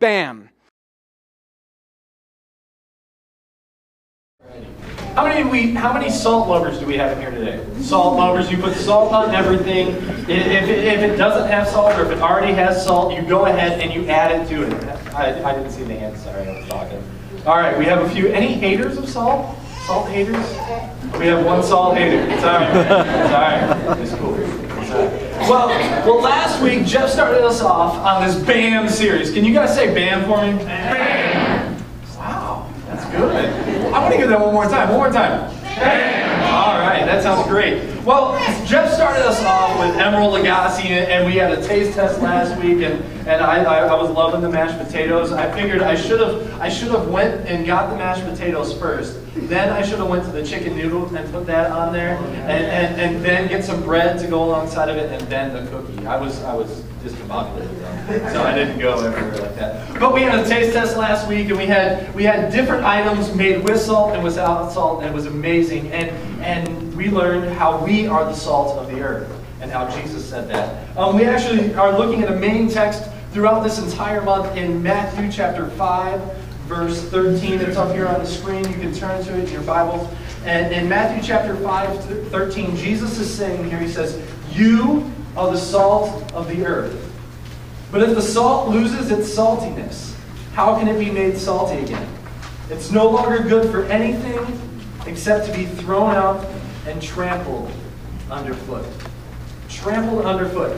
bam. How many salt lovers do we have in here today? Salt lovers, you put salt on everything. If it doesn't have salt, or if it already has salt, you go ahead and you add it to it. I didn't see the hand, sorry, I was talking. All right, we have a few. Any haters of salt? Salt haters? We have one salt hater. It's all right. It's all right. It's cool. It's all right. Well, last week, Jeff started us off on this BAM series. Can you guys say BAM for me? BAM! Wow, that's good. I want to hear that one more time. One more time. BAM! All right, that sounds great. Well, Jeff started us off with Emerald Lagasse, and we had a taste test last week, and I was loving the mashed potatoes. I figured I should have went and got the mashed potatoes first. Then I should have went to the chicken noodle and put that on there, and then get some bread to go alongside of it, and then the cookie. I was discombobulated, so I didn't go everywhere like that. But we had a taste test last week, and we had different items made with salt and without salt, and it was amazing. And we learned how we are the salt of the earth, and how Jesus said that. We actually are looking at a main text throughout this entire month in Matthew chapter 5, verse 13. It's up here on the screen. You can turn to it in your Bibles. And in Matthew chapter 5, 13, Jesus is saying here, he says, "You are the salt of the earth. But if the salt loses its saltiness, how can it be made salty again? It's no longer good for anything except to be thrown out and trampled underfoot." Trampled underfoot.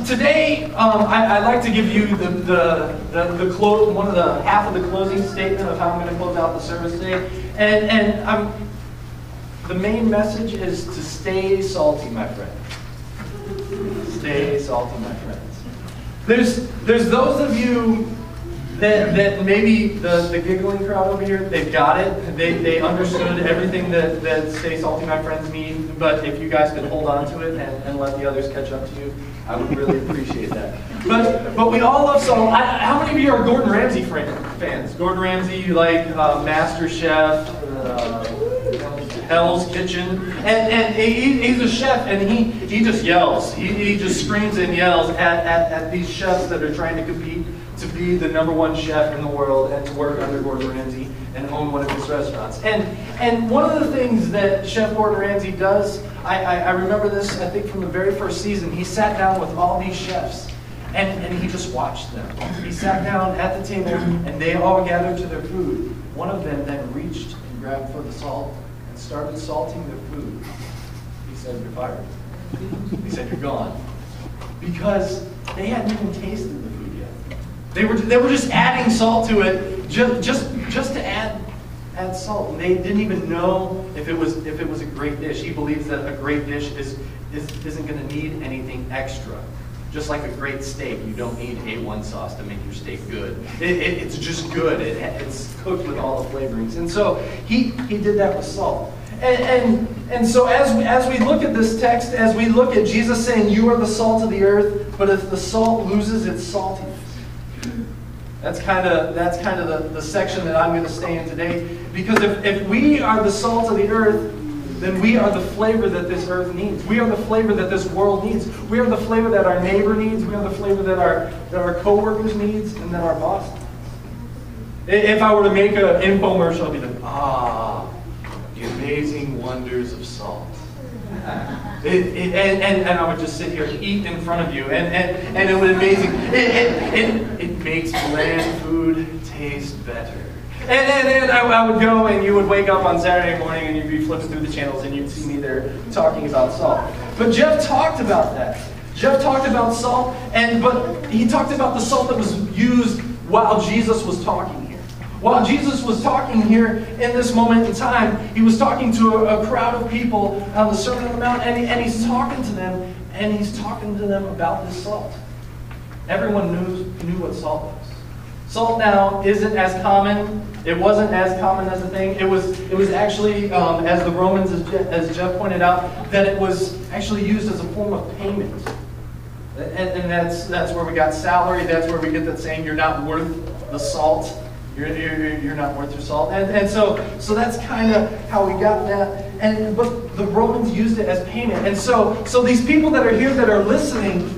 Today, I'd like to give you one of the half of the closing statement of how I'm going to close out the service today. And the main message is to stay salty, my friend. Stay salty, my friends. There's those of you that maybe the giggling crowd over here, they've got it. They understood everything that Stay Salty, my friends need. But if you guys could hold on to it and let the others catch up to you, I would really appreciate that. But we all love salt. How many of you are Gordon Ramsay fans? Gordon Ramsay, you like Master Chef, Hell's Kitchen, and he's a chef, and he just yells. He just screams and yells at these chefs that are trying to compete to be the #1 chef in the world and to work under Gordon Ramsay and own one of his restaurants. And one of the things that Chef Gordon Ramsay does, I remember this, I think from the very first season, he sat down with all these chefs and he just watched them. He sat down at the table and they all gathered to their food. One of them then reached and grabbed for the salt and started salting their food. He said, "You're fired." He said, "You're gone." Because they hadn't even tasted the food yet. They were just adding salt to it just to add salt. And they didn't even know if it was a great dish. He believes that a great dish isn't going to need anything extra. Just like a great steak, you don't need A1 sauce to make your steak good. It's just good. It's cooked with all the flavorings. And so he did that with salt. And so as we look at this text, as we look at Jesus saying, "You are the salt of the earth," but if the salt loses its saltiness, that's kind of the section that I'm going to stay in today. Because if we are the salt of the earth, then we are the flavor that this earth needs. We are the flavor that this world needs. We are the flavor that our neighbor needs. We are the flavor that our co-workers needs and that our boss needs. If I were to make an infomercial, I'd be like, the amazing wonders of salt. And I would just sit here and eat in front of you, and it was amazing. It makes bland food taste better. And I would go, and you would wake up on Saturday morning, and you'd be flipping through the channels, and you'd see me there talking about salt. But Jeff talked about that. Jeff talked about salt, but he talked about the salt that was used while Jesus was talking here. While Jesus was talking here in this moment in time, he was talking to a crowd of people on the Sermon on the Mount, and he's talking to them, about this salt. Everyone knew what salt was. Salt now isn't as common. It wasn't as common as a thing. It was actually, as the Romans, as Jeff pointed out, that it was actually used as a form of payment. And that's where we got salary. That's where we get that saying, "You're not worth the salt." You're not worth your salt. And so that's kind of how we got that. But the Romans used it as payment. And so these people that are here that are listening,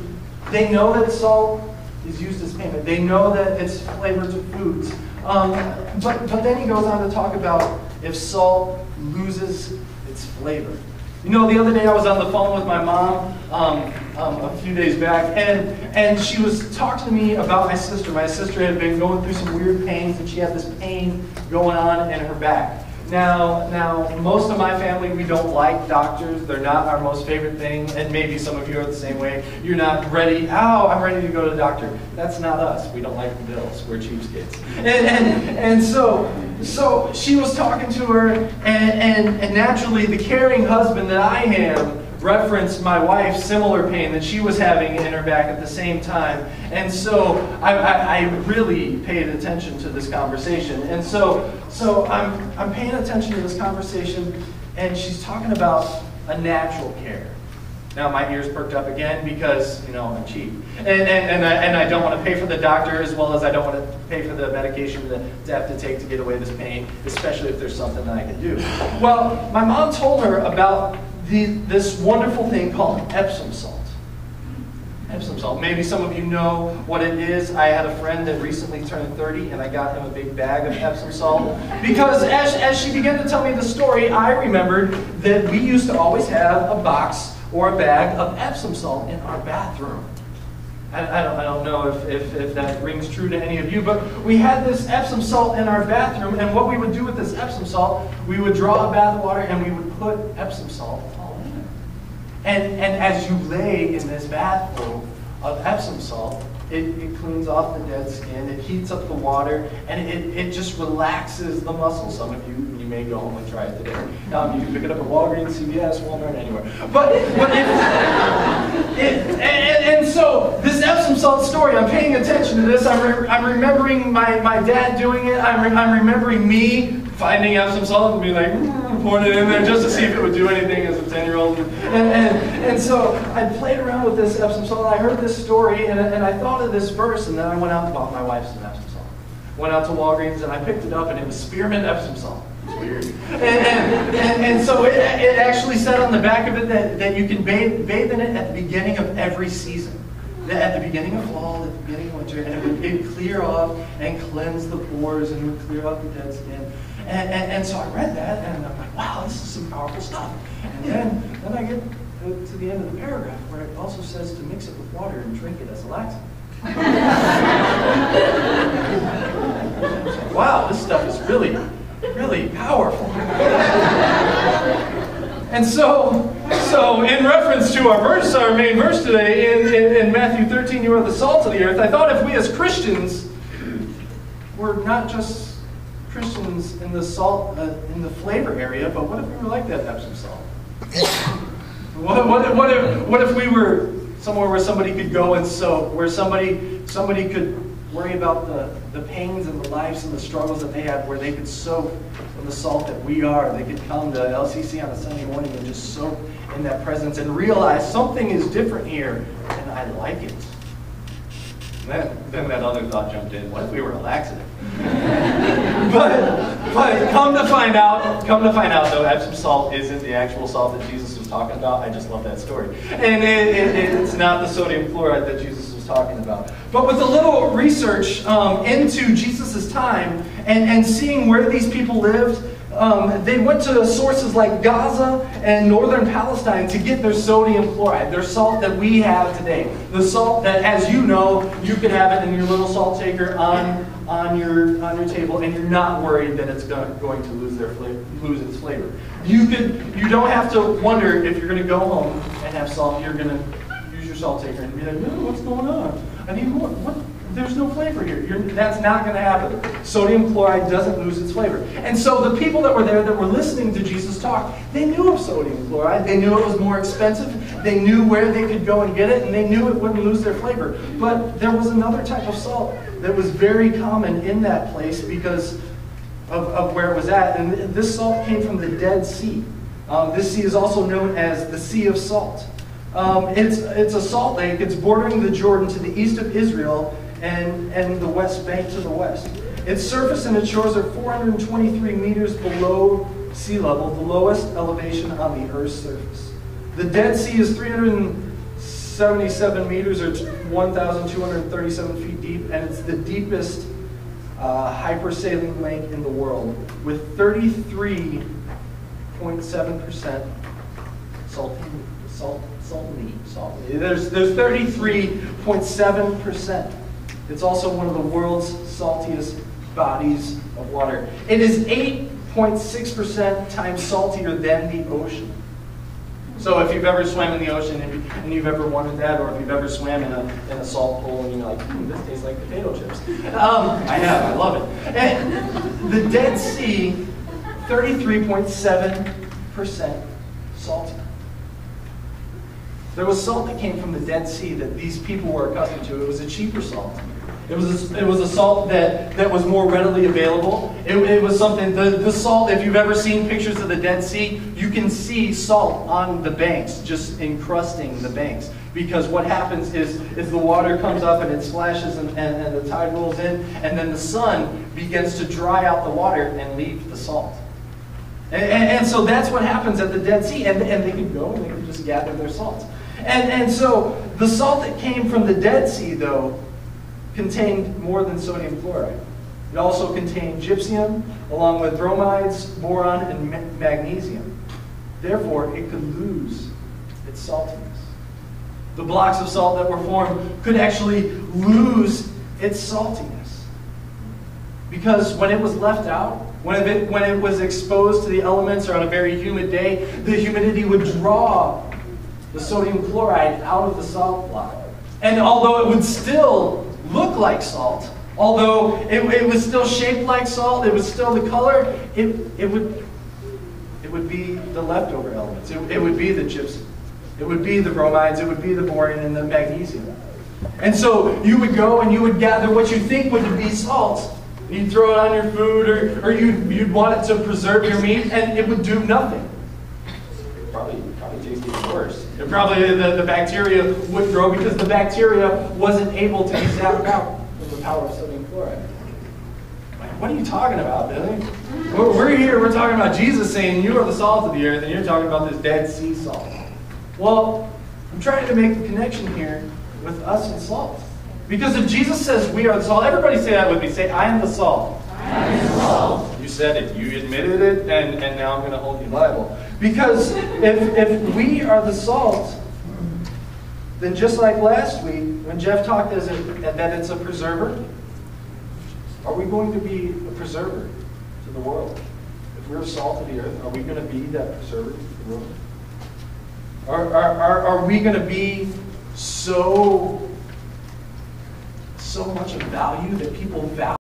they know that salt is used as payment. They know that it's flavor to foods. But then he goes on to talk about if salt loses its flavor. You know, the other day I was on the phone with my mom a few days back, and she was talking to me about my sister. My sister had been going through some weird pains, and she had this pain going on in her back. Now, most of my family, we don't like doctors. They're not our most favorite thing, and maybe some of you are the same way. You're not ready. Oh, I'm ready to go to the doctor. That's not us. We don't like the bills. We're cheapskates. And so she was talking to her, and naturally, the caring husband that I am referenced my wife's similar pain that she was having in her back at the same time. And so I really paid attention to this conversation. And so I'm paying attention to this conversation, and she's talking about a natural care. Now my ears perked up again because, you know, I'm cheap. And I don't want to pay for the doctor, as well as I don't want to pay for the medication that I have to take to get away this pain, especially if there's something that I can do. Well, my mom told her about this wonderful thing called Epsom salt. Epsom salt. Maybe some of you know what it is. I had a friend that recently turned 30, and I got him a big bag of Epsom salt. Because as she began to tell me the story, I remembered that we used to always have a box or a bag of Epsom salt in our bathroom. I don't know if that rings true to any of you, but we had this Epsom salt in our bathroom, and what we would do with this Epsom salt, we would draw a bath water and we would put Epsom salt all in it. And as you lay in this bath full of Epsom salt, it cleans off the dead skin, it heats up the water, and it just relaxes the muscles. Some of you may go home and try it today. You can pick it up at Walgreens, CVS, Walmart, anywhere. And so this Epsom salt story, I'm paying attention to this. I'm remembering my dad doing it. I'm remembering me finding Epsom salt and being like, pouring it in there just to see if it would do anything as a 10-year-old. And so I played around with this Epsom salt. I heard this story, and I thought of this verse, and then I went out and bought my wife some Epsom salt. Went out to Walgreens, and I picked it up, and it was spearmint Epsom salt. It's weird. And so it actually said on the back of it that you can bathe in it at the beginning of every season. At the beginning of fall, at the beginning of winter, and it would clear off and cleanse the pores, and it would clear off the dead skin. And so I read that, and I'm like, wow, this is some powerful stuff. And then I get to the end of the paragraph where it also says to mix it with water and drink it as a laxative. Wow, this stuff is really, really powerful. And so in reference to our main verse today, in Matthew 13, you are the salt of the earth, I thought if we as Christians were not just Christians in the salt, in the flavor area, but what if we were like that Epsom salt? What if we were somewhere where somebody could go and soak, where somebody could worry about the pains and the lives and the struggles that they have, where they could soak in the salt that we are. They could come to LCC on a Sunday morning and just soak in that presence and realize something is different here, and I like it. And then that other thought jumped in. What if we were a laxative? but come to find out though, Epsom salt isn't the actual salt that Jesus was talking about. I just love that story. And it's not the sodium chloride that Jesus was talking about. But with a little research into Jesus' time and seeing where these people lived, they went to sources like Gaza and northern Palestine to get their sodium chloride, their salt that we have today. The salt that, as you know, you can have it in your little salt shaker on your table, and you're not worried that it's going to lose its flavor. You don't have to wonder if you're going to go home and have salt. You're going to use your salt shaker and be like, no, what's going on? I need more. What? There's no flavor here. That's not going to happen. Sodium chloride doesn't lose its flavor. And so the people that were there that were listening to Jesus talk, they knew of sodium chloride. They knew it was more expensive. They knew where they could go and get it, and they knew it wouldn't lose their flavor. But there was another type of salt that was very common in that place because of where it was at. And this salt came from the Dead Sea. This sea is also known as the Sea of Salt. It's a salt lake. It's bordering the Jordan to the east of Israel, and the West Bank to the west. Its surface and its shores are 423 meters below sea level, the lowest elevation on the Earth's surface. The Dead Sea is 377 meters or 1,237 feet deep, and it's the deepest hypersaline lake in the world, with 33.7% salty. There's 33.7%. It's also one of the world's saltiest bodies of water. It is 8.6% times saltier than the ocean. So if you've ever swam in the ocean and you've ever wanted that, or if you've ever swam in a salt pool and you're like, this tastes like potato chips. I have, I love it. And the Dead Sea, 33.7% salty. There was salt that came from the Dead Sea that these people were accustomed to. It was a cheaper salt. It was a salt that was more readily available. It was something, the salt, if you've ever seen pictures of the Dead Sea, you can see salt on the banks, just encrusting the banks. Because what happens is the water comes up and it splashes and the tide rolls in, and then the sun begins to dry out the water and leave the salt. And so that's what happens at the Dead Sea. And they could go and they could just gather their salt. And so the salt that came from the Dead Sea, though, contained more than sodium chloride. It also contained gypsum, along with bromides, boron, and magnesium. Therefore, it could lose its saltiness. The blocks of salt that were formed could actually lose its saltiness. Because when it was left out, when it was exposed to the elements or on a very humid day, the humidity would draw the sodium chloride out of the salt block. And although it would still look like salt, although it was still shaped like salt, it was still the color, it would be the leftover elements. It would be the gypsum. It would be the bromides, it would be the boron and the magnesium. And so you would go and you would gather what you think would be salt. You'd throw it on your food, or you'd want it to preserve your meat, and it would do nothing. It probably tasted even worse. It probably, the bacteria would grow because the bacteria wasn't able to be zapped out with the power of sodium chloride. Like, what are you talking about, Billy? We're here, we're talking about Jesus saying you are the salt of the earth, and you're talking about this Dead Sea salt. Well, I'm trying to make the connection here with us and salt. Because if Jesus says we are the salt, everybody say that with me. Say, I am the salt. I am the salt. You said it. You admitted it, and now I'm going to hold you liable. Because if we are the salt, then just like last week, when Jeff talked that it's a preserver, are we going to be a preserver to the world? If we're salt of the earth, are we going to be that preserver to the world? Are we going to be so much of value that people value